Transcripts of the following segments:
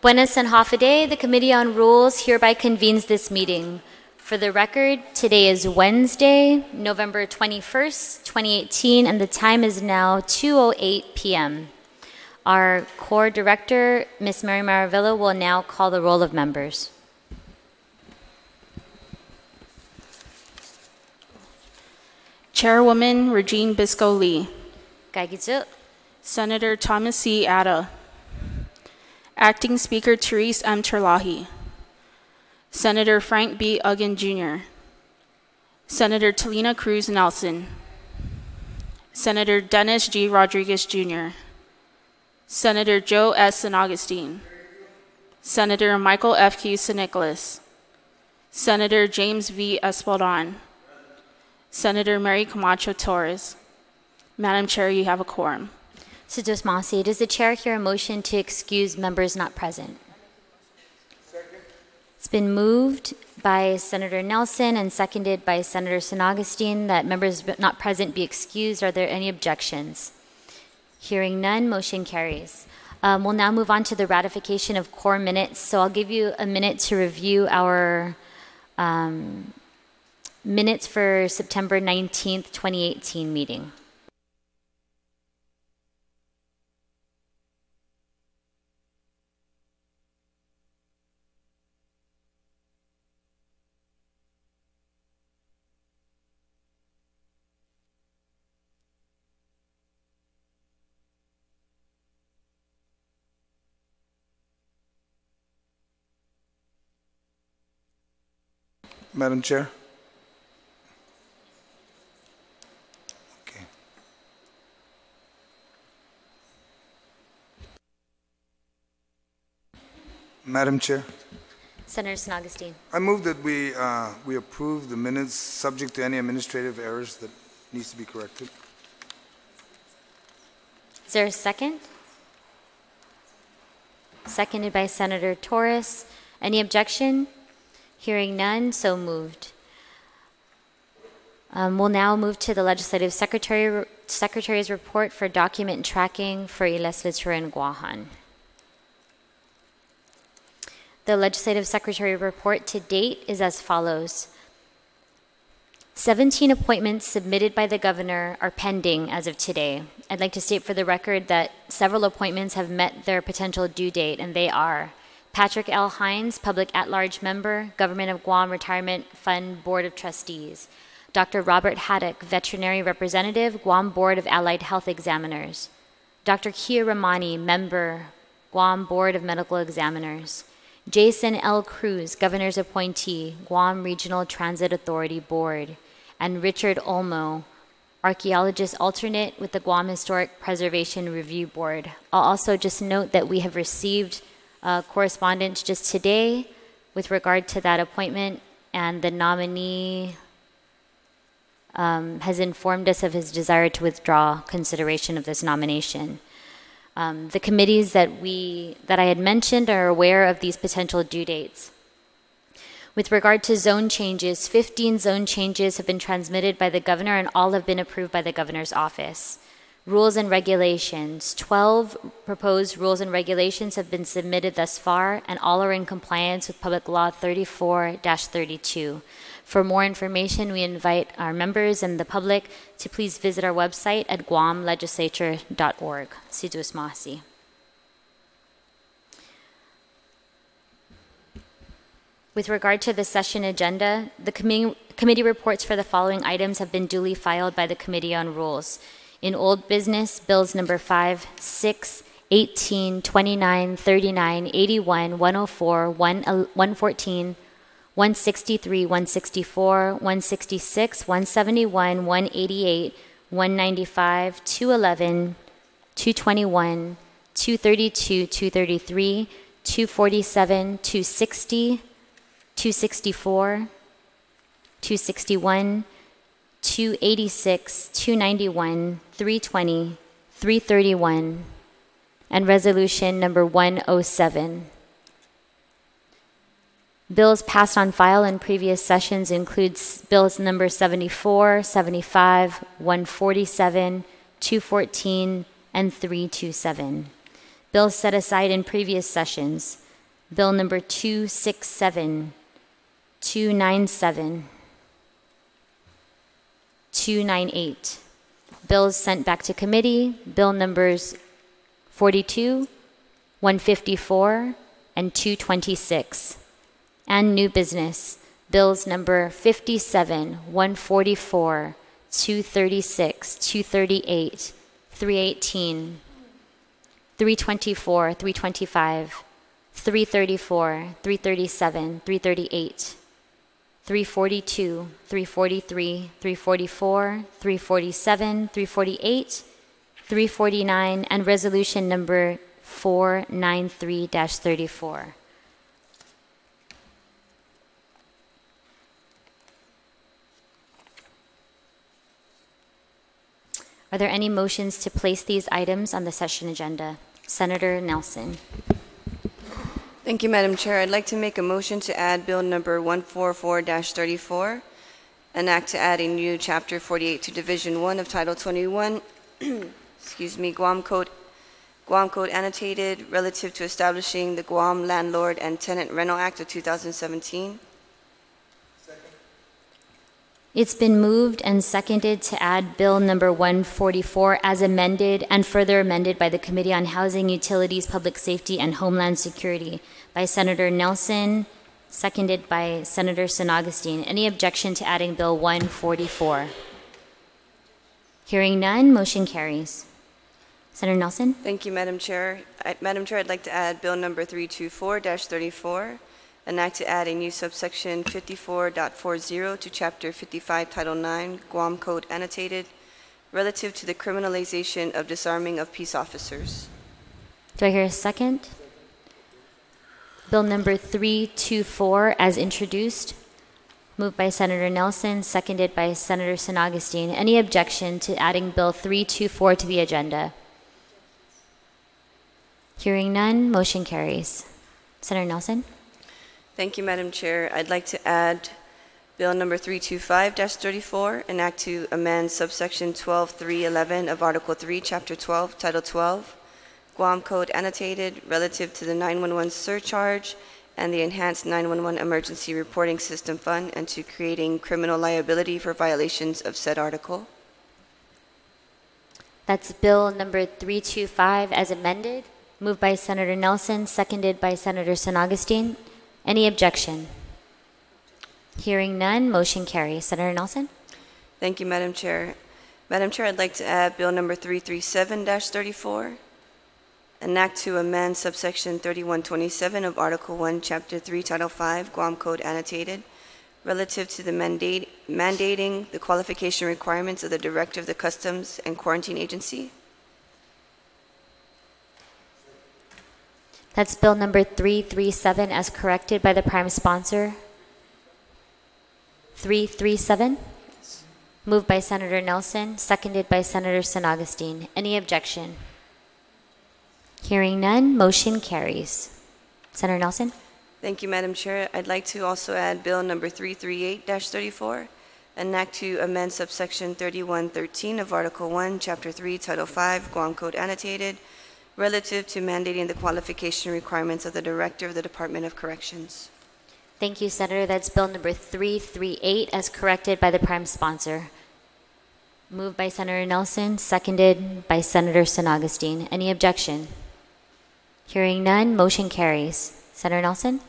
Buenas and half a day. The Committee on Rules hereby convenes this meeting. For the record, today is Wednesday, November 21st, 2018, and the time is now 2:08 p.m. Our core director, Ms. Mary Maravilla, will now call the roll of members. Chairwoman Régine Biscoe Lee. Gaigitsu. Senator Thomas C. Atta. Acting Speaker Therese M. Terlahi. Senator Frank B. Uggan Jr. Senator Talina Cruz Nelson. Senator Dennis G. Rodriguez Jr. Senator Joe S. San Augustine. Senator Michael F. Q. San Nicolas. Senator James V. Espaldon. Senator Mary Camacho Torres. Madam Chair, you have a quorum. Sidus Masi, does the chair hear a motion to excuse members not present? Second. It's been moved by Senator Nelson and seconded by Senator San Augustine that members not present be excused. Are there any objections? Hearing none, motion carries. We'll now move on to the ratification of core minutes. So I'll give you a minute to review our minutes for September 19th, 2018 meeting. Madam Chair. Okay. Madam Chair. Senator San Augustine. I move that we approve the minutes subject to any administrative errors that needs to be corrected. Is there a second? Seconded by Senator Torres. Any objection? Hearing none, so moved. We'll now move to the Legislative Secretary's report for document tracking for Liheslaturan Guåhan. The Legislative Secretary report to date is as follows. 17 appointments submitted by the Governor are pending as of today. I'd like to state for the record that several appointments have met their potential due date, and they are Patrick L. Hines, Public At-Large Member, Government of Guam Retirement Fund Board of Trustees. Dr. Robert Haddock, Veterinary Representative, Guam Board of Allied Health Examiners. Dr. Kia Ramani, Member, Guam Board of Medical Examiners. Jason L. Cruz, Governor's Appointee, Guam Regional Transit Authority Board. And Richard Olmo, Archaeologist Alternate with the Guam Historic Preservation Review Board. I'll also just note that we have received correspondence just today with regard to that appointment, and the nominee has informed us of his desire to withdraw consideration of this nomination. The committees that I had mentioned are aware of these potential due dates. With regard to zone changes, 15 zone changes have been transmitted by the Governor, and all have been approved by the Governor's office. Rules and regulations. 12 proposed rules and regulations have been submitted thus far, and all are in compliance with Public Law 34-32. For more information, we invite our members and the public to please visit our website at guamlegislature.org. Sidus Masi. With regard to the session agenda, the committee reports for the following items have been duly filed by the Committee on Rules. In old business, bills number 5, 6, 18, 29, 39, 81, 104, 114, 163, 164, 166, 171, 188, 195, 211, 221, 232, 233, 247, 260, 264, 261, 286, 291, 320, 331, and resolution number 107. Bills passed on file in previous sessions include bills number 74, 75, 147, 214, and 327. Bills set aside in previous sessions. Bill number 267, 297, 298. Bills sent back to committee, bill numbers 42, 154, and 226. And new business, bills number 57, 144, 236, 238, 318, 324, 325, 334, 337, 338, 342, 343, 344, 347, 348, 349, and resolution number 493-34. Are there any motions to place these items on the session agenda? Senator Nelson. Thank you, Madam Chair. I'd like to make a motion to add Bill number 144-34, an act to add a new Chapter 48 to Division 1 of Title 21, Guam Code annotated relative to establishing the Guam Landlord and Tenant Rental Act of 2017. It's been moved and seconded to add Bill number 144 as amended and further amended by the Committee on Housing, Utilities, Public Safety, and Homeland Security by Senator Nelson, seconded by Senator San Augustine. Any objection to adding Bill 144? Hearing none, motion carries. Senator Nelson? Thank you, Madam Chair. Madam Chair, I'd like to add Bill number 324-34, an act to add a new subsection 54.40 to Chapter 55, Title 9, Guam Code annotated, relative to the criminalization of disarming of peace officers. Do I hear a second? Bill number 324 as introduced, moved by Senator Nelson, seconded by Senator San Augustine. Any objection to adding Bill 324 to the agenda? Hearing none, motion carries. Senator Nelson? Thank you, Madam Chair. I'd like to add Bill number 325-34, an act to amend subsection 12.3.11 of Article 3, Chapter 12, Title 12, Guam Code annotated relative to the 911 surcharge and the Enhanced 911 Emergency Reporting System Fund, and to creating criminal liability for violations of said article. That's Bill number 325 as amended, moved by Senator Nelson, seconded by Senator San Augustine. Any objection? Hearing none, motion carries. Senator Nelson? Thank you, Madam Chair. Madam Chair, I'd like to add Bill number 337-34, an act to amend subsection 3127 of Article 1, Chapter 3, Title 5, Guam Code annotated, relative to the mandating the qualification requirements of the Director of the Customs and Quarantine Agency. That's Bill number 337 as corrected by the prime sponsor. 337? Moved by Senator Nelson, seconded by Senator San Augustine. Any objection? Hearing none, motion carries. Senator Nelson? Thank you, Madam Chair. I'd like to also add Bill number 338-34, an act to amend subsection 3113 of Article 1, Chapter 3, Title 5, Guam Code annotated, relative to mandating the qualification requirements of the Director of the Department of Corrections. Thank you, Senator. That's Bill number 338 as corrected by the prime sponsor. Moved by Senator Nelson, seconded by Senator San Augustine. Any objection? Hearing none, motion carries. Senator Nelson?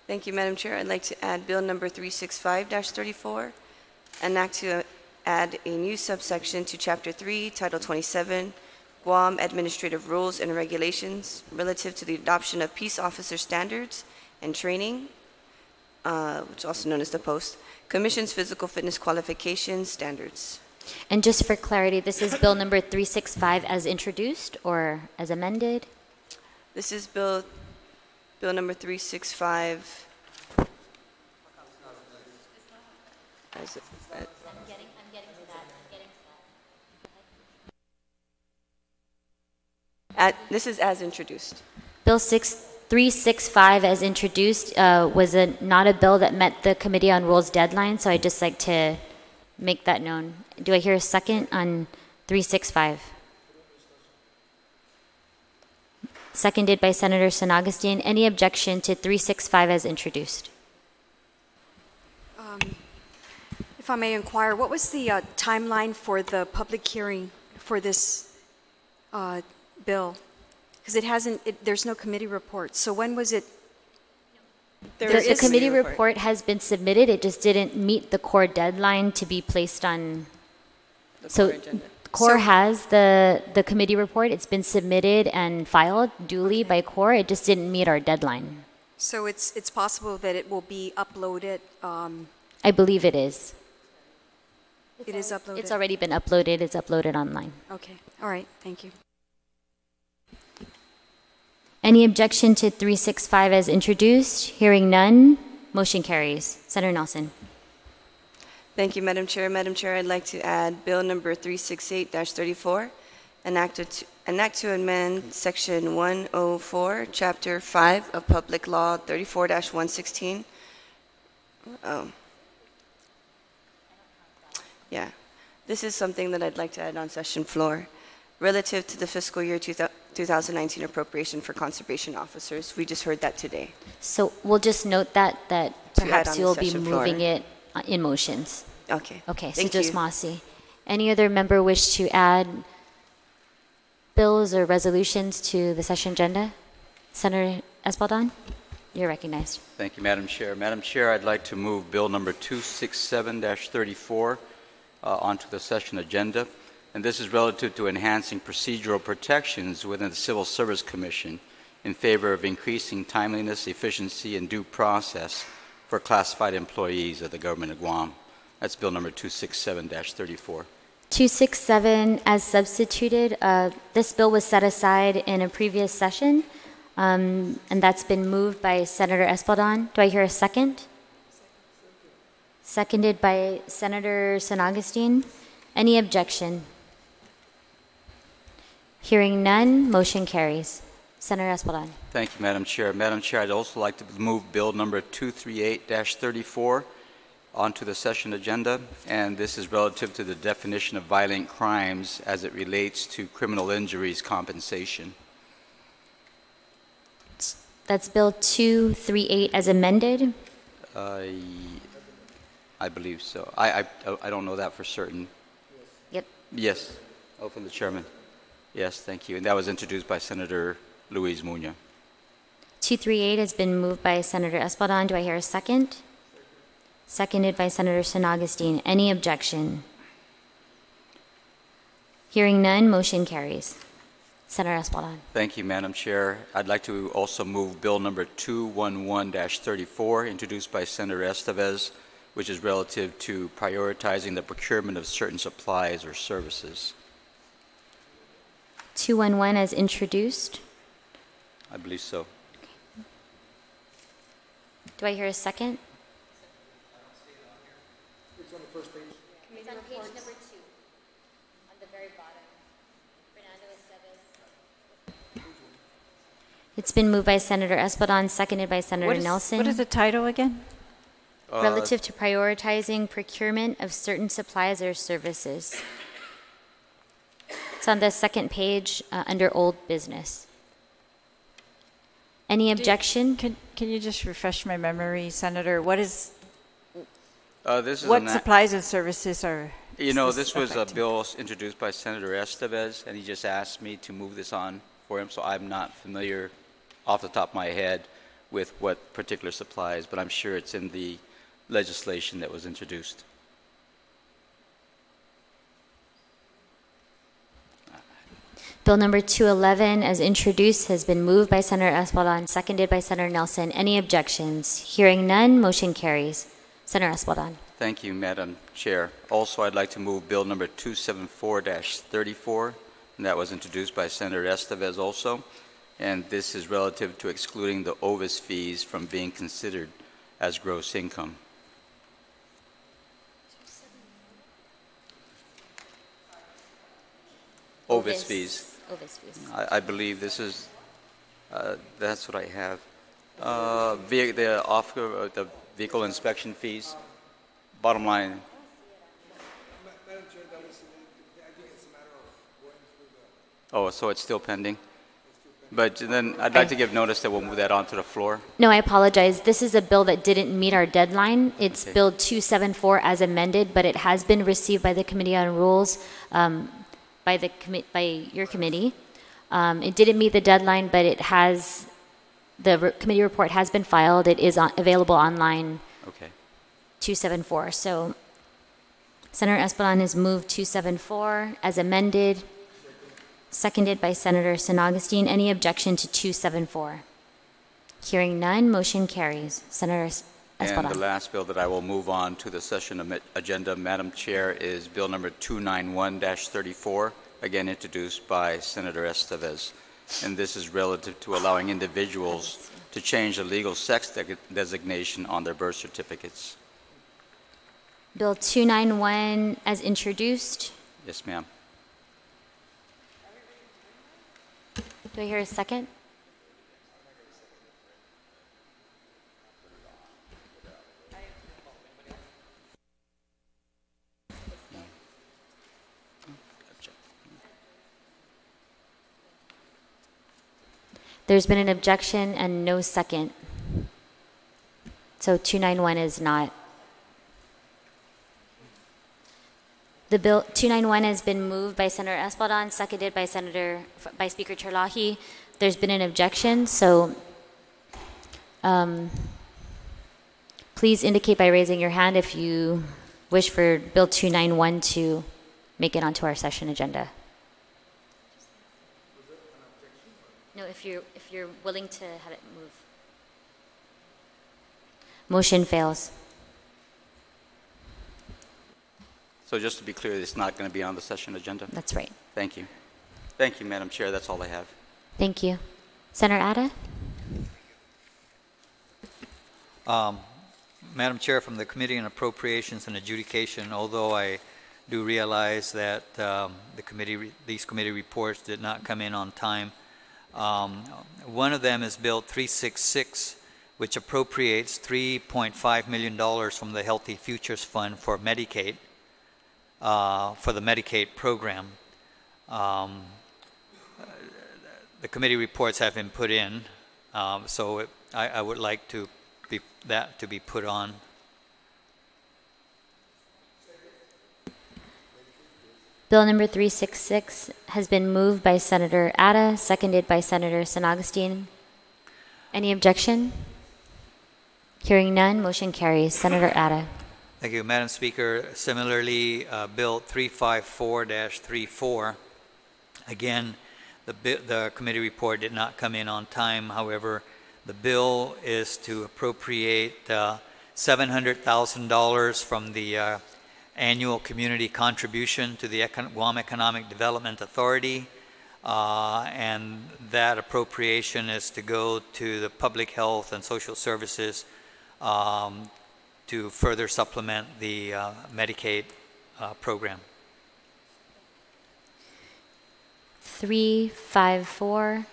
Thank you, Madam Chair. I'd like to add Bill number 365-34, an act to add a new subsection to Chapter 3, Title 27, Guam Administrative Rules and Regulations, relative to the adoption of peace officer standards and training, which is also known as the POST, Commission's Physical Fitness Qualifications Standards. And just for clarity, this is Bill number 365 as introduced or as amended? This is Bill number 365. This is as introduced. Bill 365 as introduced was not a bill that met the Committee on Rules deadline, so I'd just like to make that known. Do I hear a second on 365? seconded by Senator San Agustin. Any objection to 365 as introduced? If I may inquire, what was the timeline for the public hearing for this bill? Because there's no committee report. So when was it? The committee report has been submitted. It just didn't meet the core deadline to be placed on. So core has the committee report. It's been submitted and filed duly by core. It just didn't meet our deadline. So it's possible that it will be uploaded. I believe it is. It is uploaded. It's already been uploaded. It's uploaded online. Okay. All right. Thank you. Any objection to 365 as introduced? Hearing none, motion carries. Senator Nelson. Thank you, Madam Chair. Madam Chair, I'd like to add Bill number 368-34, an act to amend Section 104, Chapter 5 of Public Law 34-116. Yeah, this is something that I'd like to add on session floor. Relative to the fiscal year 2019 appropriation for conservation officers. We just heard that today. So we'll just note that perhaps you'll be moving it in motions. Okay. Okay, Thank Sujos you. Masi. Any other member wish to add bills or resolutions to the session agenda? Senator Espaldon, you're recognized. Thank you, Madam Chair. Madam Chair, I'd like to move Bill number 267-34 onto the session agenda. And this is relative to enhancing procedural protections within the Civil Service Commission in favor of increasing timeliness, efficiency, and due process for classified employees of the government of Guam. That's Bill number 267-34. 267 as substituted. This bill was set aside in a previous session, and that's been moved by Senator Espaldon. Do I hear a second? Seconded by Senator San Agustin. Any objection? Hearing none, motion carries. Senator Espaldon. Thank you, Madam Chair. Madam Chair, I'd also like to move Bill number 238-34 onto the session agenda, and this is relative to the definition of violent crimes as it relates to criminal injuries compensation. That's Bill 238 as amended. I believe so. I don't know that for certain. Yep. Yes. Oh, from the chairman. Yes, thank you. And that was introduced by Senator Luis Muñoz. 238 has been moved by Senator Espaldon. Do I hear a second? Seconded by Senator San Agustin. Any objection? Hearing none, motion carries. Senator Espaldon. Thank you, Madam Chair. I'd like to also move Bill number 211-34, introduced by Senator Estevez, which is relative to prioritizing the procurement of certain supplies or services. 211 as introduced. I believe so. Do I hear a second? It's on the first page. It's on page number 2, on the very bottom. Fernando Estevez. It's been moved by Senator Espaldon, seconded by Senator Nelson. What is the title again? Relative to prioritizing procurement of certain supplies or services. It's on the second page under old business. Any objection? Can you just refresh my memory, Senator? What is This is what supplies and services are? You know, this was a bill introduced by Senator Estevez, and he just asked me to move this on for him, so I'm not familiar off the top of my head with what particular supplies, but I'm sure it's in the legislation that was introduced. Bill number 211, as introduced, has been moved by Senator Espaldon, seconded by Senator Nelson. Any objections? Hearing none, motion carries. Senator Espaldon. Thank you, Madam Chair. Also, I'd like to move Bill number 274-34, and that was introduced by Senator Estevez also. And this is relative to excluding the OVIS fees from being considered as gross income. OVIS fees. OVIS fees. I believe this is, that's what I have. The vehicle inspection fees, bottom line. Madam Chair, I think it's a matter of going through the... Oh, so it's still pending? It's still pending. But then I'd like to give notice that we'll move that onto the floor. No, I apologize. This is a bill that didn't meet our deadline. It's Okay. Bill 274 as amended, but it has been received by the Committee on Rules, by your committee. It didn't meet the deadline, but it has, committee report has been filed. It is available online, Okay. 274. So Senator Espadon has moved 274 as amended, seconded by Senator San Augustine. Any objection to 274? Hearing none, motion carries. Senator Espadon. And the last bill that I will move on to the session agenda, Madam Chair, is Bill number 291-34, again introduced by Senator Estevez. And this is relative to allowing individuals to change the legal sex designation on their birth certificates. Bill 291 as introduced. Yes, ma'am. Do I hear a second? There's been an objection and no second. So 291 is not. The bill 291 has been moved by Senator Espadon, seconded by Speaker Terlahi. There's been an objection, so please indicate by raising your hand if you wish for Bill 291 to make it onto our session agenda. No, if you're willing to have it move. Motion fails. So just to be clear, it's not going to be on the session agenda? That's right. Thank you. Thank you, Madam Chair. That's all I have. Thank you. Senator Ada? Madam Chair, from the Committee on Appropriations and Adjudication, although I do realize that these committee reports did not come in on time, one of them is Bill 366, which appropriates $3.5 million from the Healthy Futures Fund for Medicaid, for the Medicaid program. The committee reports have been put in, so I would like that to be put on. Bill number 366 has been moved by Senator Ada, seconded by Senator San Augustine. Any objection? Hearing none, motion carries. Senator Ada. Thank you, Madam Speaker. Similarly, Bill 354-34, again, the committee report did not come in on time. However, the bill is to appropriate $700,000 from the annual community contribution to the Guam Economic Development Authority, and that appropriation is to go to the Public Health and Social Services to further supplement the Medicaid program. 354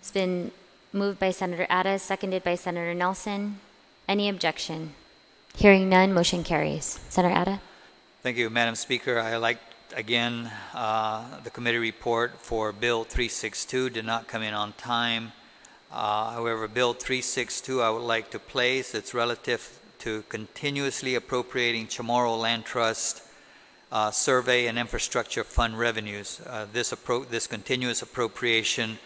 has been moved by Senator Ada, seconded by Senator Nelson. Any objection? Hearing none, motion carries. Senator Ada. Thank you, Madam Speaker. I like, again, the committee report for Bill 362 did not come in on time. However, Bill 362 I would like to place. It's relative to continuously appropriating Chamorro Land Trust survey and infrastructure fund revenues. This continuous appropriation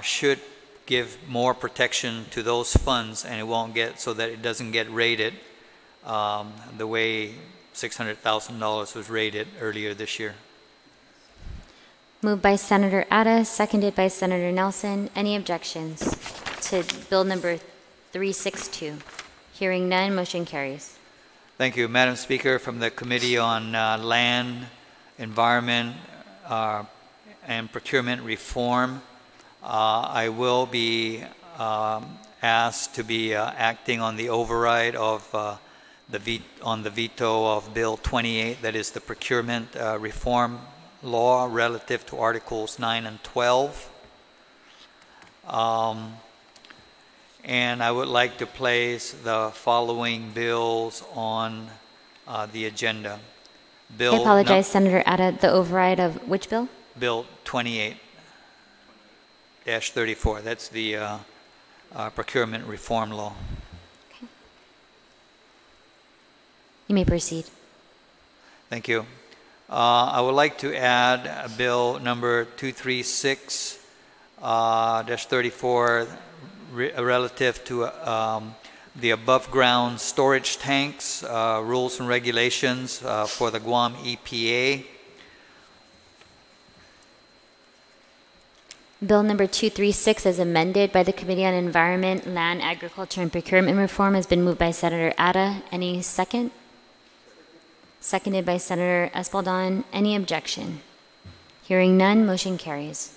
should give more protection to those funds, and it won't get so that it doesn't get rated the way $600,000 was rated earlier this year. Moved by Senator Ada, seconded by Senator Nelson. Any objections to Bill number 362? Hearing none, motion carries. Thank you, Madam Speaker. From the Committee on Land, Environment, and Procurement Reform, I will be asked to be acting on the override of the veto of Bill 28, that is the procurement reform law relative to Articles 9 and 12. And I would like to place the following bills on the agenda. I apologize, Senator Ada, the override of which bill? Bill 28. 298-34. That's the procurement reform law. Okay. You may proceed. Thank you. I would like to add Bill number 236-34 relative to the above-ground storage tanks, rules and regulations for the Guam EPA. Bill number 236, as amended by the Committee on Environment, Land, Agriculture, and Procurement Reform, has been moved by Senator Atta. Any second? Seconded by Senator Espaldon. Any objection? Hearing none, motion carries.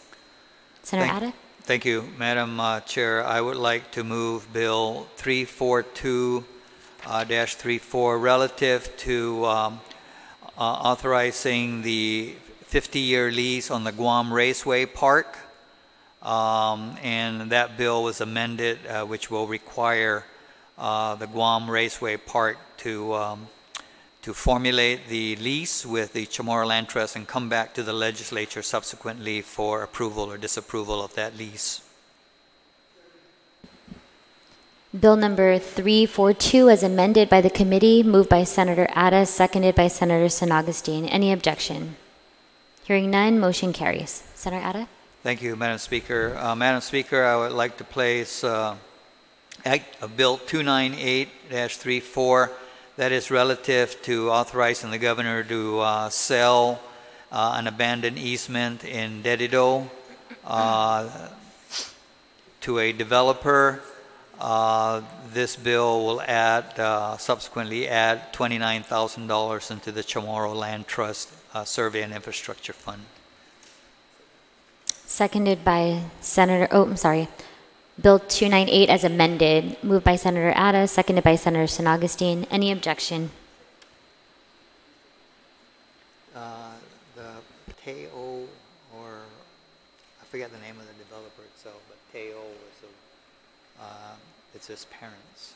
Senator Atta? Thank you, Madam Chair. I would like to move Bill 342-34 relative to authorizing the 50-year lease on the Guam Raceway Park. And that bill was amended, which will require the Guam Raceway Park to formulate the lease with the Chamorro Land Trust and come back to the legislature subsequently for approval or disapproval of that lease. Bill number 342, as amended by the committee, moved by Senator Atta, seconded by Senator San Agustin. Any objection? Hearing none, motion carries. Senator Atta? Thank you, Madam Speaker. Madam Speaker, I would like to place Bill 298-34. That is relative to authorizing the governor to sell an abandoned easement in Dedido to a developer. This bill will subsequently add $29,000 into the Chamorro Land Trust Survey and Infrastructure Fund. Seconded by Senator, Bill 298 as amended, moved by Senator Atta, seconded by Senator San Agustin. Any objection? The Teo, or I forget the name of the developer itself, but Teo was it's his parents.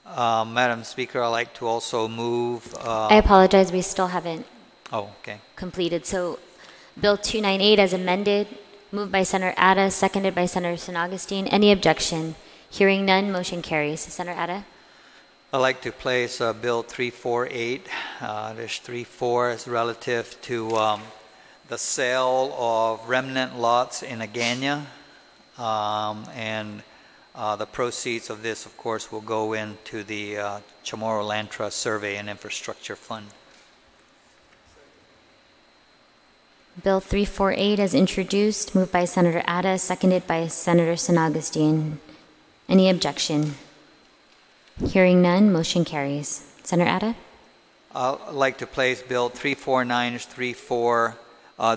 Madam Speaker, I'd like to also move. I apologize, we still haven't completed. So Bill 298 as amended, moved by Senator Atta, seconded by Senator San Agustin. Any objection? Hearing none, motion carries. Senator Atta? I'd like to place Bill 348. There's 34 is relative to the sale of remnant lots in Agana. And the proceeds of this, of course, will go into the Chamorro Land Trust Survey and Infrastructure Fund. Bill 348 as introduced, moved by Senator Atta, seconded by Senator San Agustin. Any objection? Hearing none, motion carries. Senator Atta? I'd like to place Bill 349-34.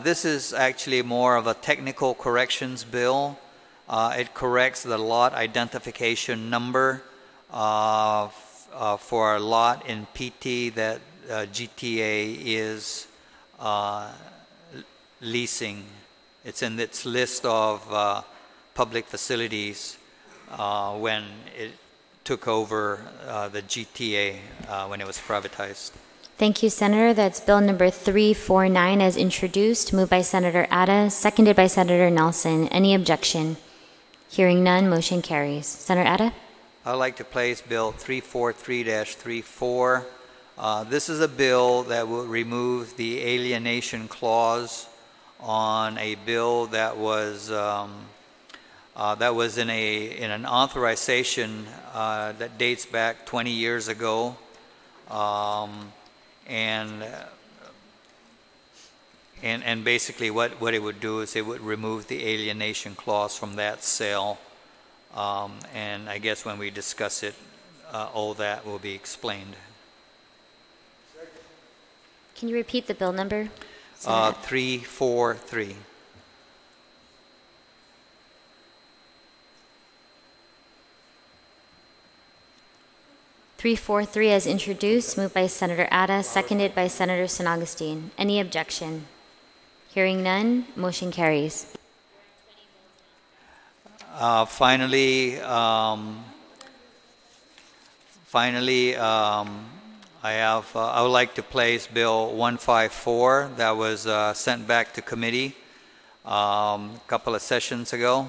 This is actually more of a technical corrections bill. It corrects the lot identification number for a lot in PT that GTA is leasing. It's in its list of public facilities when it took over the GTA when it was privatized. Thank you, Senator. That's Bill number 349 as introduced, moved by Senator Atta, seconded by Senator Nelson. Any objection? Hearing none, motion carries. Senator Atta? I'd like to place Bill 343-34. This is a bill that will remove the alienation clause on a bill that was in an authorization that dates back 20 years ago, and basically what it would do is it would remove the alienation clause from that sale, and I guess when we discuss it, all that will be explained. Can you repeat the bill number? 343. (343) as introduced, moved by Senator Atta, seconded by Senator San Agustin. Any objection? Hearing none, motion carries. Finally, I would like to place Bill 154 that was sent back to committee a couple of sessions ago,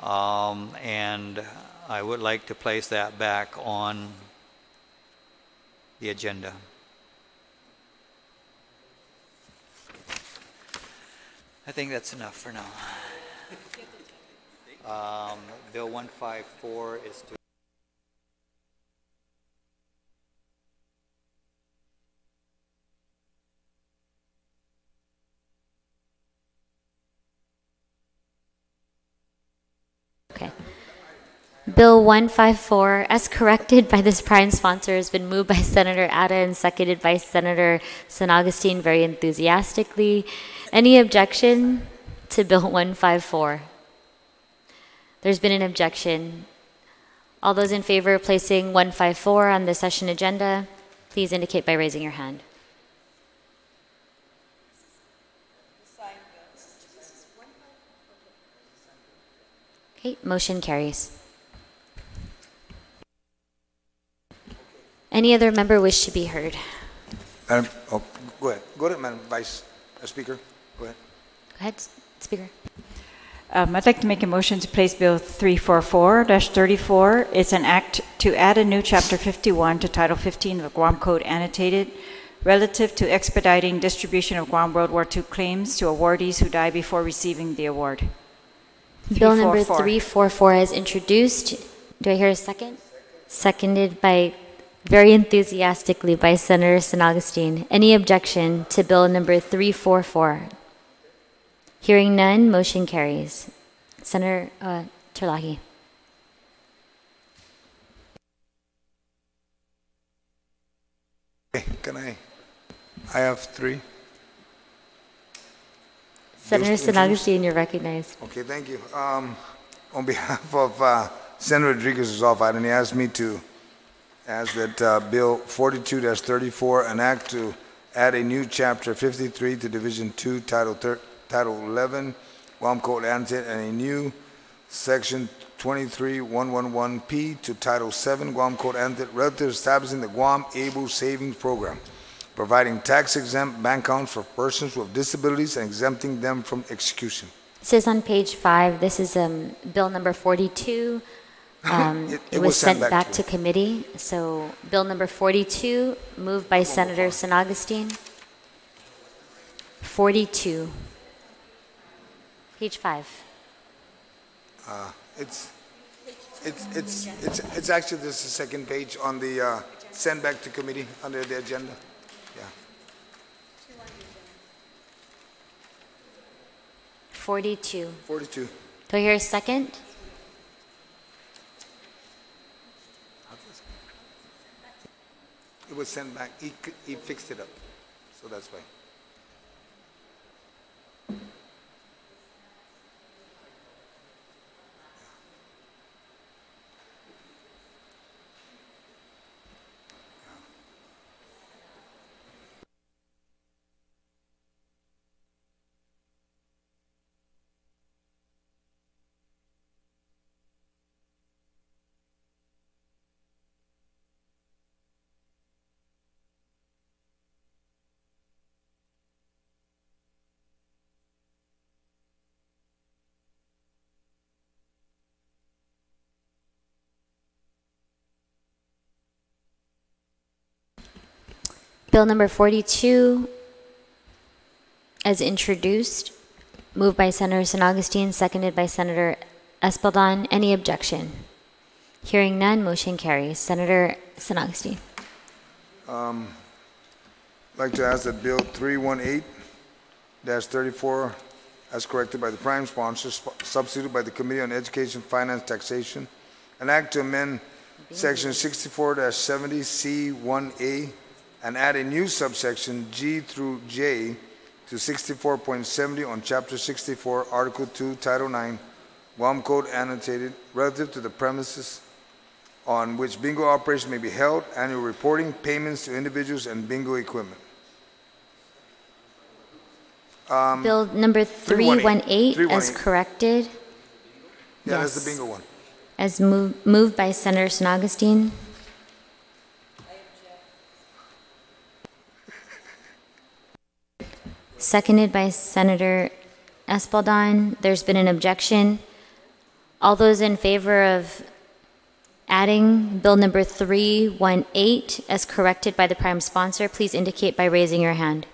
and I would like to place that back on the agenda. I think that's enough for now. Bill 154 is to... Okay. Bill 154, as corrected by this prime sponsor, has been moved by Senator Ada and seconded by Senator San Augustine very enthusiastically. Any objection to Bill 154? There's been an objection. All those in favor of placing 154 on the session agenda, please indicate by raising your hand. Okay, motion carries. Any other member wish to be heard? Go ahead. Go ahead, Madam Vice Speaker. Go ahead. Go ahead, Speaker. I'd like to make a motion to place Bill 344-34. It's an act to add a new Chapter 51 to Title 15 of the Guam Code Annotated relative to expediting distribution of Guam World War II claims to awardees who die before receiving the award. Bill number 344 is introduced. Do I hear a second? Seconded by, very enthusiastically, by Senator San Augustine. Any objection to Bill number 344? Hearing none, motion carries. Senator Terlahi. Okay, I have three. Senator San Augustine, you're recognized. Okay, thank you. On behalf of Senator Rodriguez's office, he asked me to ask that Bill 42-34, an act to add a new Chapter 53 to Division 2, Title 11, Guam Code Annotated, and a new Section 23111P to Title 7, Guam Code Annotated, relative to establishing the Guam Able Savings Program, providing tax-exempt bank accounts for persons with disabilities and exempting them from execution. It says on page 5, this is Bill number 42. It was sent back to committee. So Bill number 42, moved by Senator San Augustine. 42. Page 5. It's actually this is the second page on the send back to committee under the agenda. Yeah. 42. 42. Do I hear a second? It was sent back. He fixed it up, so that's why. Bill number 42, as introduced, moved by Senator San Augustine, seconded by Senator Espaldon. Any objection? Hearing none, motion carries. Senator San Augustine. I'd like to ask that Bill 318-34, as corrected by the prime sponsor, substituted by the Committee on Education, Finance, Taxation, an act to amend Section 64-70C1A and add a new subsection G through J to 64.70 on Chapter 64, Article 2, Title 9, Guam Code Annotated, relative to the premises on which bingo operations may be held, annual reporting, payments to individuals, and bingo equipment. Bill number 318, as corrected. Yeah, yes. That's the bingo one. As moved by Senator San Augustine. Seconded by Senator Espaldon. There's been an objection. All those in favor of adding Bill number 318 as corrected by the prime sponsor, please indicate by raising your hand.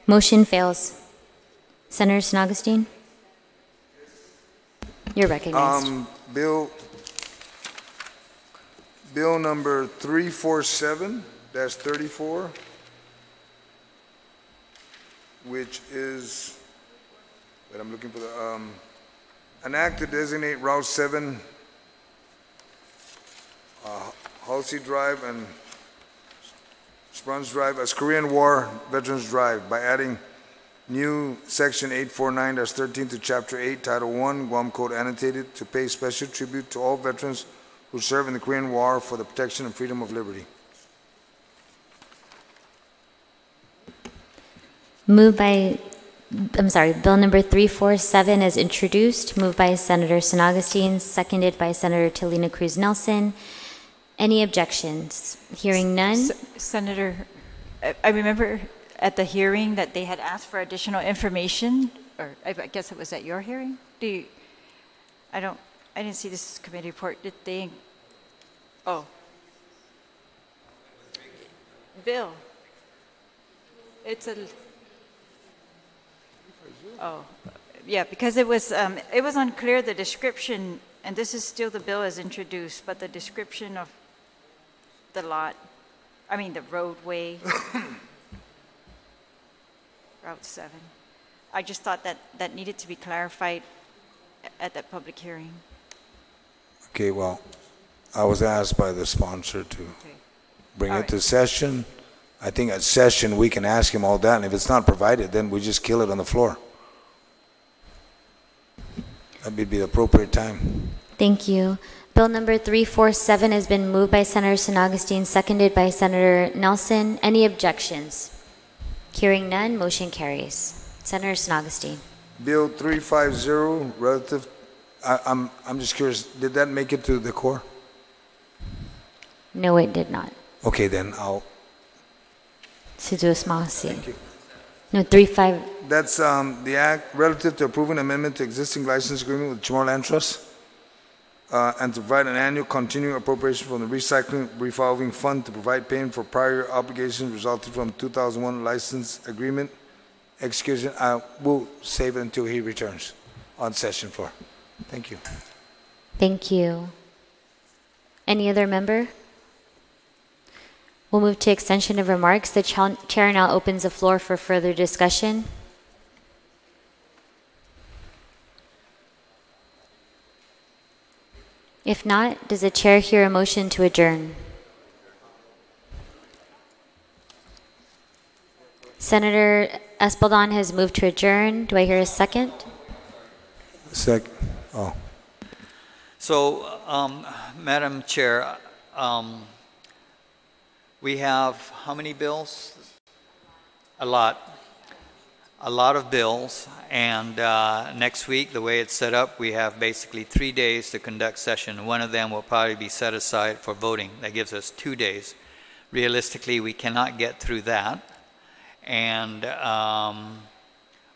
Motion fails. Senator San Augustine? You're recognized. Bill number 347-34, which is, wait, I'm looking for the, an act to designate Route 7, Halsey Drive and Spruance Drive as Korean War Veterans Drive by adding new Section 849-13 to Chapter 8, Title 1, Guam Code Annotated, to pay special tribute to all veterans who served in the Korean War for the protection and freedom of liberty. Moved by, Bill number 347 is introduced, moved by Senator San Augustine, seconded by Senator Talina Cruz Nelson. Any objections? Hearing none. Senator, I remember at the hearing that they had asked for additional information, or I guess it was at your hearing? I didn't see this committee report. Did they? Oh. Bill. It's a, oh, yeah, because it was unclear, the description, and this is still the bill as introduced, but the description of the lot, the roadway, Route 7. I just thought that needed to be clarified at that public hearing. Okay, well, I was asked by the sponsor to bring it to session. I think at session we can ask him all that, and if it's not provided, then we just kill it on the floor. That would be the appropriate time. Thank you. Bill number 347 has been moved by Senator San Augustine, seconded by Senator Nelson. Any objections? Hearing none, motion carries. Senator San Augustine. Bill 350, relative, I'm just curious, did that make it to the core? No, it did not. Okay, then I'll... Thank you. No, 35. That's the act relative to approving amendment to existing license agreement with Chamorro Land Trust and to provide an annual continuing appropriation from the recycling revolving fund to provide payment for prior obligations resulting from 2001 license agreement execution. We'll save it until he returns on session floor. Thank you. Thank you. Any other member? We'll move to extension of remarks. The chair now opens the floor for further discussion. If not, does the chair hear a motion to adjourn? Senator Espaldon has moved to adjourn. Do I hear a second? Second. Oh. So, Madam Chair, we have how many bills? A lot of bills, and next week, the way it's set up, we have basically 3 days to conduct session. One of them will probably be set aside for voting. That gives us 2 days. Realistically, we cannot get through that, and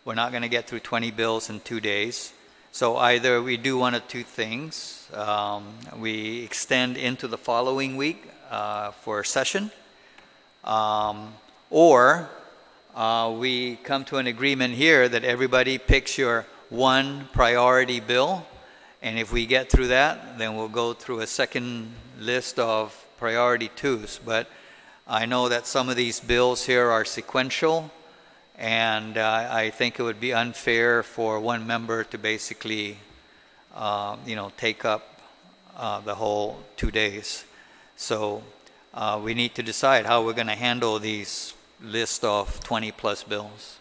we're not going to get through 20 bills in 2 days. So either we do one of two things. We extend into the following week for session, or we come to an agreement here that everybody picks your one priority bill, and if we get through that, then we'll go through a second list of priority twos. But I know that some of these bills here are sequential, and I think it would be unfair for one member to basically, take up the whole 2 days. So we need to decide how we're going to handle these list of 20 plus bills.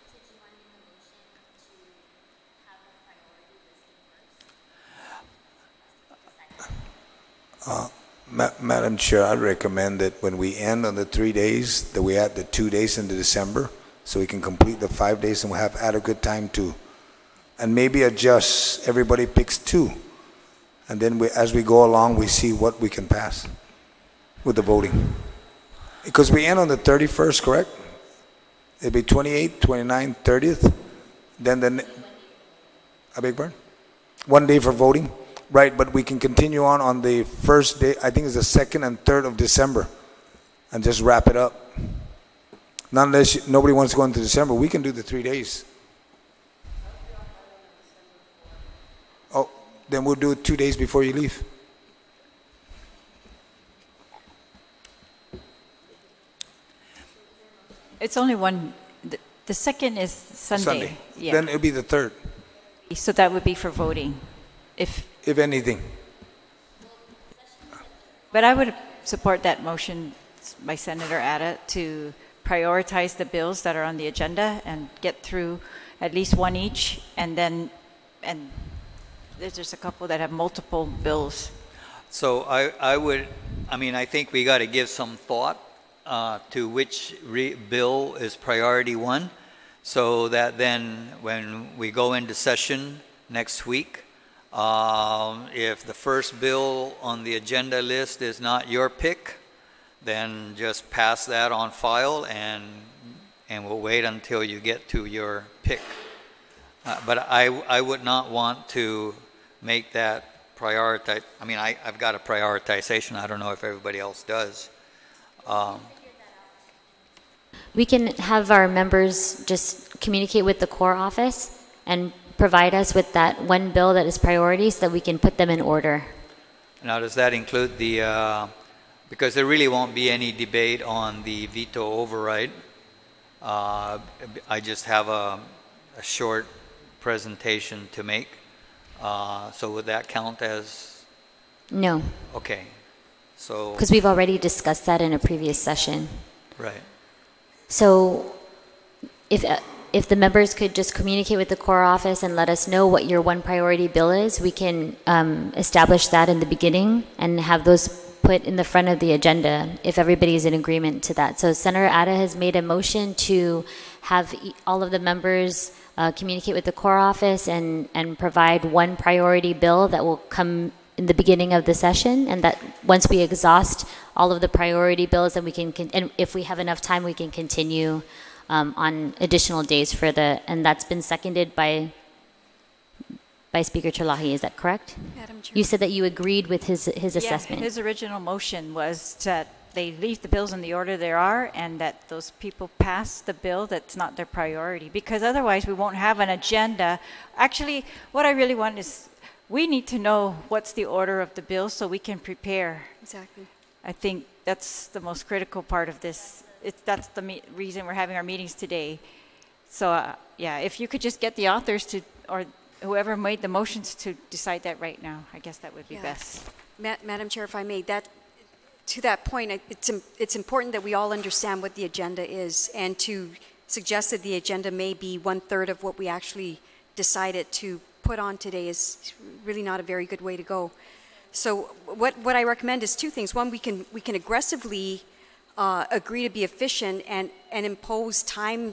Madam Chair, I recommend that when we end on the 3 days, that we add the 2 days into December, so we can complete the 5 days and we'll have adequate time to, and maybe adjust, everybody picks 2. And then as we go along, we see what we can pass with the voting. Because we end on the 31st, correct? It'd be 28th, 29th, 30th. Then I beg pardon? 1 day for voting. Right, but we can continue on the first day, I think it's the 2nd and 3rd of December, and just wrap it up. Not unless nobody wants to go into December, we can do the 3 days. Oh, then we'll do it 2 days before you leave. It's only one. The 2nd is Sunday. Yeah. Then it'll be the 3rd. So that would be for voting, if anything. But I would support that motion by Senator Ada to prioritize the bills that are on the agenda and get through at least one each, and there's just a couple that have multiple bills. So I think we got to give some thought to which bill is priority 1, so that then when we go into session next week, if the first bill on the agenda list is not your pick, then just pass that on file, and we'll wait until you get to your pick. But I would not want to make that prioritize. I mean, I've got a prioritization. I don't know if everybody else does. We can have our members just communicate with the core office and provide us with that one bill that is priority so that we can put them in order. Now, does that include because there really won't be any debate on the veto override. I just have a short presentation to make. So would that count as? No. Okay. So. Because we've already discussed that in a previous session. Right. So if the members could just communicate with the core office and let us know what your one priority bill is, we can establish that in the beginning and have those put in the front of the agenda if everybody is in agreement to that. So Senator Ada has made a motion to have all of the members communicate with the core office and provide one priority bill that will come in the beginning of the session, and that once we exhaust all of the priority bills, then we can, and if we have enough time, we can continue on additional days for and that's been seconded by Speaker Terlahi. Is that correct? Madam Chair. You said that you agreed with his assessment. His original motion was that they leave the bills in the order they are, and that those people pass the bill that's not their priority, because otherwise we won't have an agenda. Actually, what I really want is we need to know what's the order of the bill so we can prepare. Exactly. I think that's the most critical part of this. That's the reason we're having our meetings today. So yeah, if you could just get the authors to, or whoever made the motions, to decide that right now, I guess that would be best. Madam Chair, if I may, to that point, it's important that we all understand what the agenda is, and to suggest that the agenda may be 1/3 of what we actually decided to put on today is really not a very good way to go. So what I recommend is two things. One, we can aggressively agree to be efficient and impose time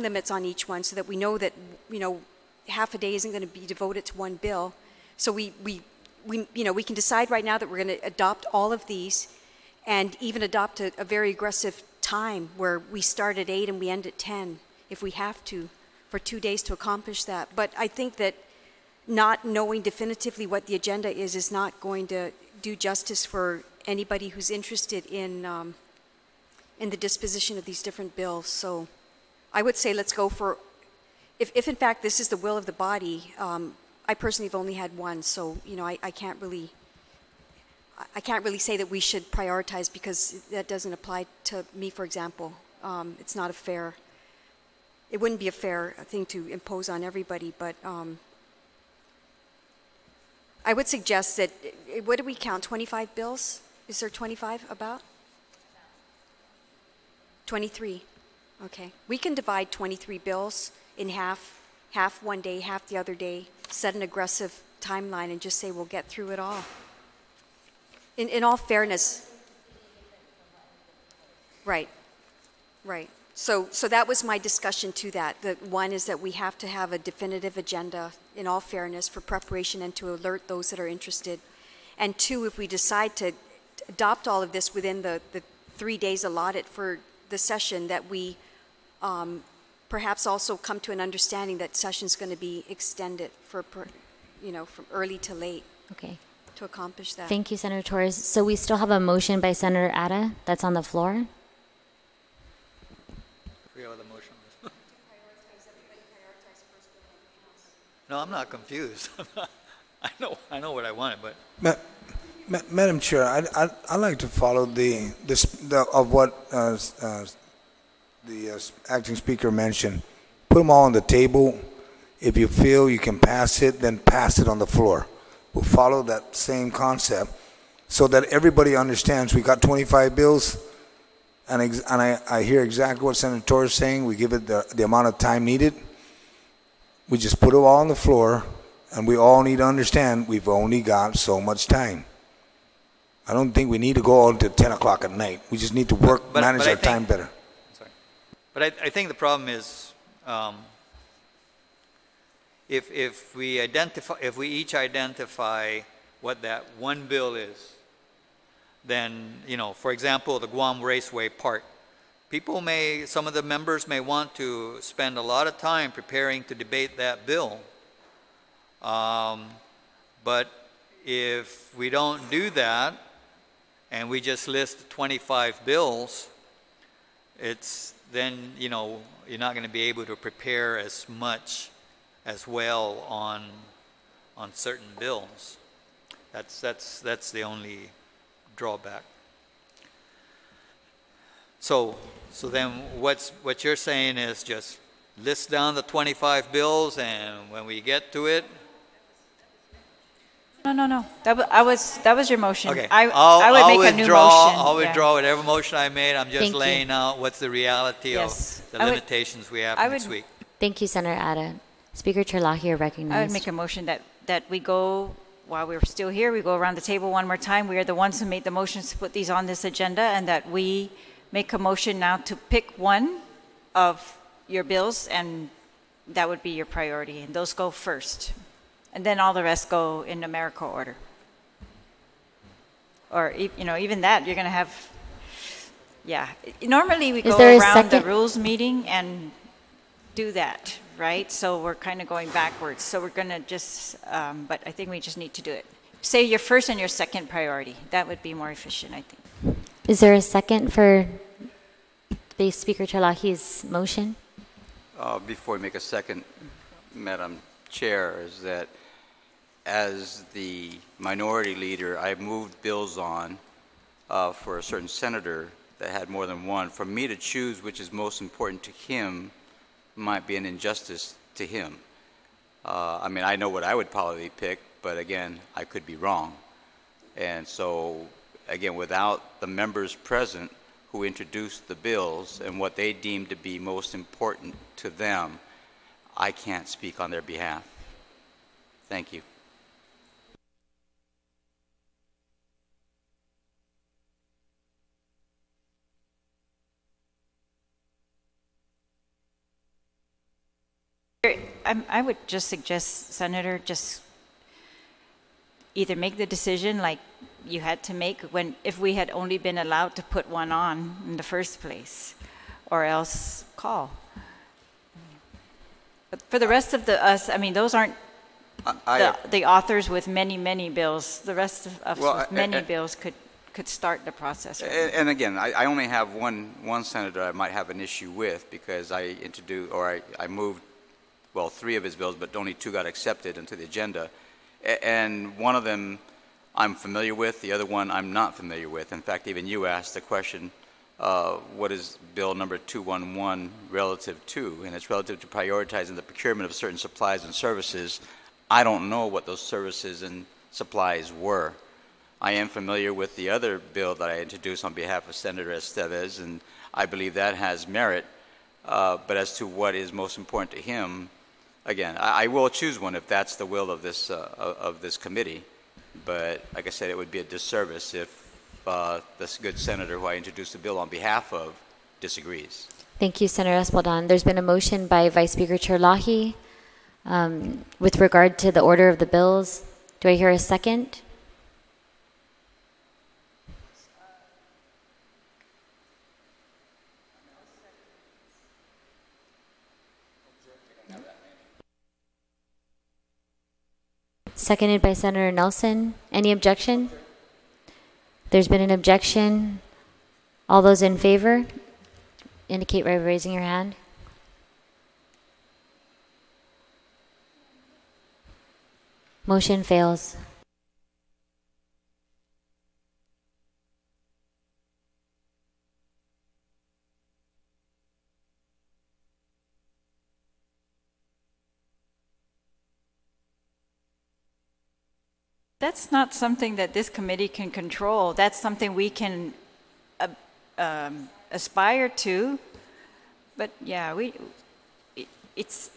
limits on each one, so that we know that half a day isn't going to be devoted to one bill. So we can decide right now that we're going to adopt all of these, and even adopt a very aggressive time where we start at 8 and we end at 10 if we have to, for 2 days to accomplish that. But I think that not knowing definitively what the agenda is not going to do justice for anybody who's interested in the disposition of these different bills. So I would say let's go for, if in fact this is the will of the body. I personally have only had one, so I can't really say that we should prioritize, because that doesn't apply to me, for example. It's not it wouldn't be a fair thing to impose on everybody, but I would suggest that, what do we count, 25 bills? Is there 25 about? 23. Okay. We can divide 23 bills in half one day, half the other day, set an aggressive timeline, and just say we'll get through it all. in all fairness, right. So that was my discussion to that. The one is that we have to have a definitive agenda in all fairness for preparation and to alert those that are interested. And two, if we decide to adopt all of this within the 3 days allotted for the session, that we perhaps also come to an understanding that session's going to be extended from early to late. Okay. To accomplish that. Thank you, Senator Torres. So we still have a motion by Senator Atta that's on the floor. No, I'm not confused. I know what I wanted, but Madam Chair, I'd like to follow what the acting speaker mentioned. Put them all on the table. If you feel you can pass it, then pass it on the floor. We'll follow that same concept so that everybody understands. We got 25 bills, and I hear exactly what Senator Torres is saying. We give it the amount of time needed. We just put it all on the floor, and we all need to understand we've only got so much time. I don't think we need to go until 10 o'clock at night. We just need to manage our time better. Sorry. But I think the problem is if we each identify what that one bill is, then, for example, the Guam Raceway Park. Some of the members may want to spend a lot of time preparing to debate that bill. But if we don't do that, and we just list 25 bills, then you're not going to be able to prepare as well on certain bills. That's the only drawback. So then what you're saying is just list down the 25 bills, and when we get to it. No. That was your motion. Okay. I would make a new motion. I'll withdraw whatever motion I made. I'm just laying out what's the reality of the limitations we have next week. Thank you, Senator Atta. Speaker Terlahi, you're recognized. I would make a motion that we go, while we're still here, we go around the table one more time. We are the ones who made the motions to put these on this agenda, and that we make a motion now to pick one of your bills, and that would be your priority, and those go first. And then all the rest go in numerical order. Or, even that, you're going to have, Normally we go around the rules meeting and do that, right? So we're kind of going backwards. So we're going to just, but I think we just need to do it. Say your first and your second priority. That would be more efficient, I think. Is there a second for Speaker Terlahi's motion? Before we make a second, Madam Chair, is that as the minority leader, I moved bills on for a certain senator that had more than one. For me to choose which is most important to him might be an injustice to him. I know what I would probably pick, but again, I could be wrong. And so, again, without the members present who introduced the bills and what they deemed to be most important to them, I can't speak on their behalf. Thank you. I would just suggest, Senator, just either make the decision like you had to make if we had only been allowed to put one on in the first place, or else call. But for the rest of us, those aren't the authors with many bills. The rest of us with many bills could start the process. Right? And again, I only have one senator I might have an issue with, because I moved, well, 3 of his bills, but only 2 got accepted into the agenda. And one of them I'm familiar with, the other one I'm not familiar with. In fact, even you asked the question, what is bill number 211 relative to? And it's relative to prioritizing the procurement of certain supplies and services. I don't know what those services and supplies were. I am familiar with the other bill that I introduced on behalf of Senator Estevez, and I believe that has merit. But as to what is most important to him, again, I will choose one if that's the will of this committee. But like I said, it would be a disservice if this good senator who I introduced the bill on behalf of disagrees. Thank you, Senator Espaldon. There's been a motion by Vice Speaker Chirlahi with regard to the order of the bills. Do I hear a second? Seconded by Senator Nelson. Any objection? There's been an objection. All those in favor indicate by raising your hand. Motion fails. That's not something that this committee can control. That's something we can aspire to. But yeah, it's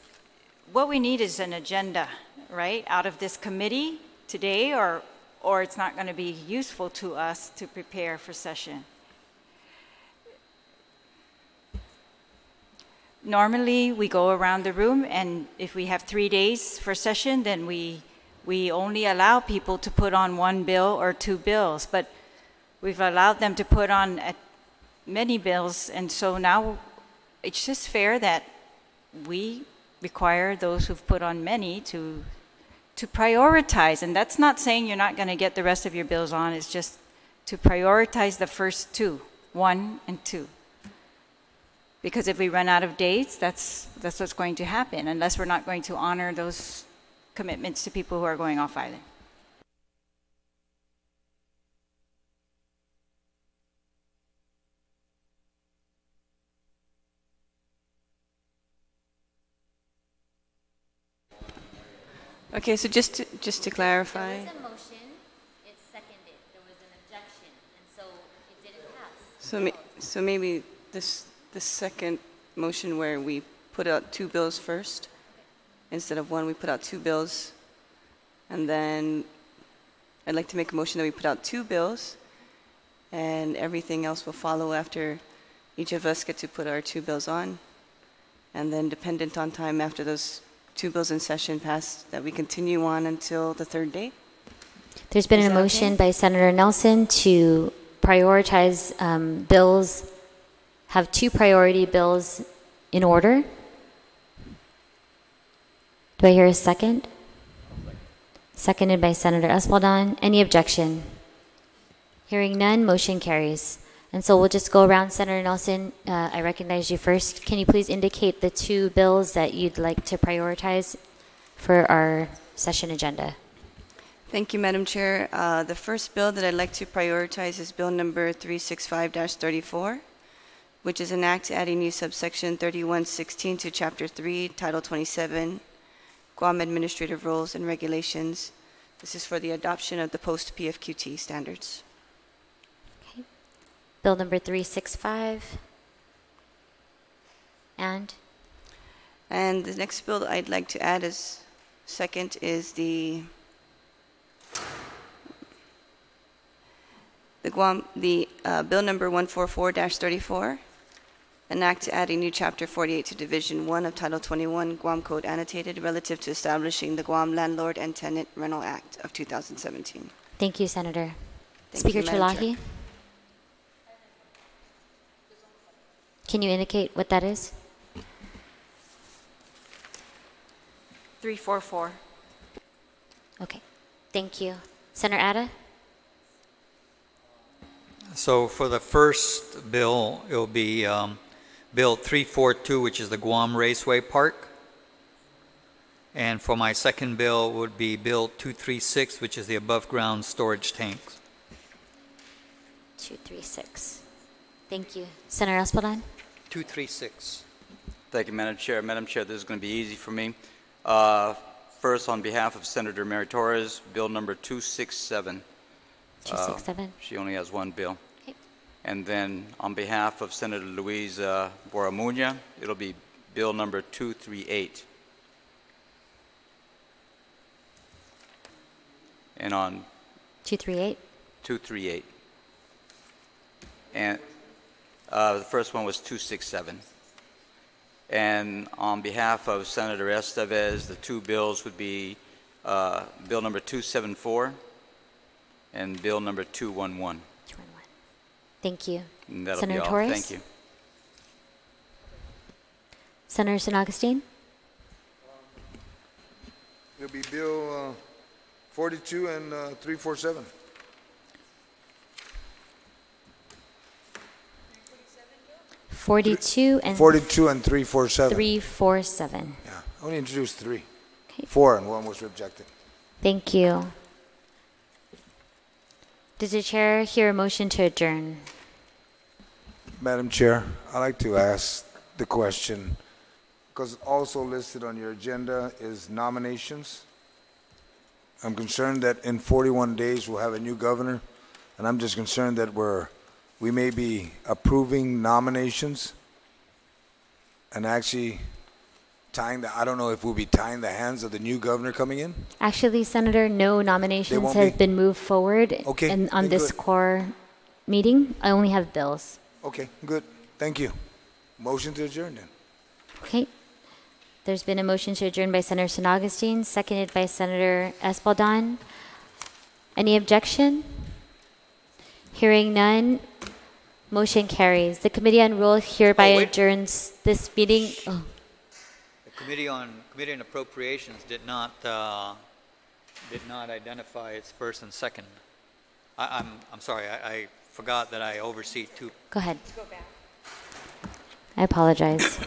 what we need is an agenda, right, out of this committee today, or it's not going to be useful to us to prepare for session. Normally, we go around the room, and if we have 3 days for session, then we only allow people to put on one bill or two bills, but we've allowed them to put on many bills, and so now it's just fair that we require those who've put on many to prioritize. And that's not saying you're not going to get the rest of your bills on, it's just to prioritize the first two, 1 and 2. Because if we run out of dates, that's what's going to happen, unless we're not going to honor those commitments to people who are going off island. Okay, so just to clarify. There was a motion, it's seconded. There was an objection, and so it didn't pass. So maybe this second motion where we put out 2 bills first, instead of 1, we put out 2 bills, and then I'd like to make a motion that we put out 2 bills, and everything else will follow after each of us get to put our 2 bills on, and then dependent on time after those 2 bills in session pass, that we continue on until the 3rd day. There's been Is a that motion okay? by Senator Nelson to prioritize bills, have 2 priority bills in order. Do I hear a second? Seconded by Senator Espaldon. Any objection? Hearing none, motion carries. And so we'll just go around. Senator Nelson, I recognize you first. Can you please indicate the 2 bills that you'd like to prioritize for our session agenda? Thank you, Madam Chair. The first bill that I'd like to prioritize is Bill number 365-34, which is an act adding new subsection 3116 to Chapter 3, Title 27, Guam Administrative Rules and Regulations. This is for the adoption of the post-PFQT standards. Bill number 365. And the next bill I'd like to add as second is the bill number 144-34, an act adding new Chapter 48 to Division 1 of Title 21 Guam Code Annotated relative to establishing the Guam Landlord and Tenant Rental Act of 2017. thank you, Senator. Thank Speaker you, Madam Chair. Chirlahi, can you indicate what that is? 344. Okay, thank you. Senator Ada? So for the first bill, it will be Bill 342, which is the Guam Raceway Park. And for my second bill would be Bill 236, which is the above-ground storage tanks. 236. Thank you. Senator Espaldon? 236. Thank you, Madam Chair. Madam Chair, this is going to be easy for me. First, on behalf of Senator Mary Torres, Bill number 267. 267. She only has 1 bill. Okay. And then on behalf of Senator Luis Boramuña, it'll be Bill number 238. And on 238. 238. And the first one was 267. And on behalf of Senator Estevez, the two bills would be Bill number 274 and Bill number 211. Thank you. And that'll Senator be all. Torres? Thank you. Senator San Augustine? It'll be Bill 42 and 347. Forty-two and 42 and 347. 347. Yeah, I only introduced three. Okay. 4 and 1 was rejected. Thank you. Does the chair hear a motion to adjourn? Madam Chair, I'd like to ask the question, because also listed on your agenda is nominations. I'm concerned that in 41 days we'll have a new governor, and I'm just concerned that we may be approving nominations and actually I don't know if we'll be tying the hands of the new governor coming in. Actually, Senator, no nominations won't have be? been moved forward Okay, on then this good. core meeting. I only have bills. Okay, good. Thank you. Motion to adjourn then. Okay. There's been a motion to adjourn by Senator San Augustine, seconded by Senator Espaldon. Any objection? Hearing none, motion carries. The Committee on Rules hereby wait. adjourns this meeting. Oh, The Committee on Appropriations did not identify its first and second. I'm sorry. I forgot that I oversee two. go ahead. I apologize.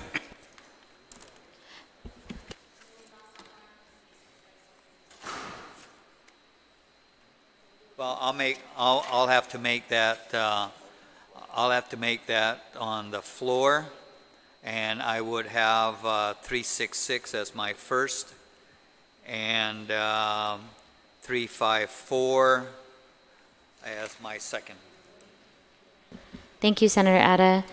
Well, I'll have to make that. I'll have to make that on the floor, and I would have 366 as my first, and 354 as my second. Thank you, Senator Atta.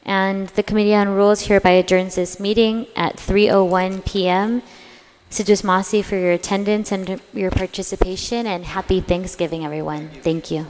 And the Committee on Rules hereby adjourns this meeting at 3:01 p.m. Sidus Masi for your attendance and your participation, and happy Thanksgiving, everyone. Thank you.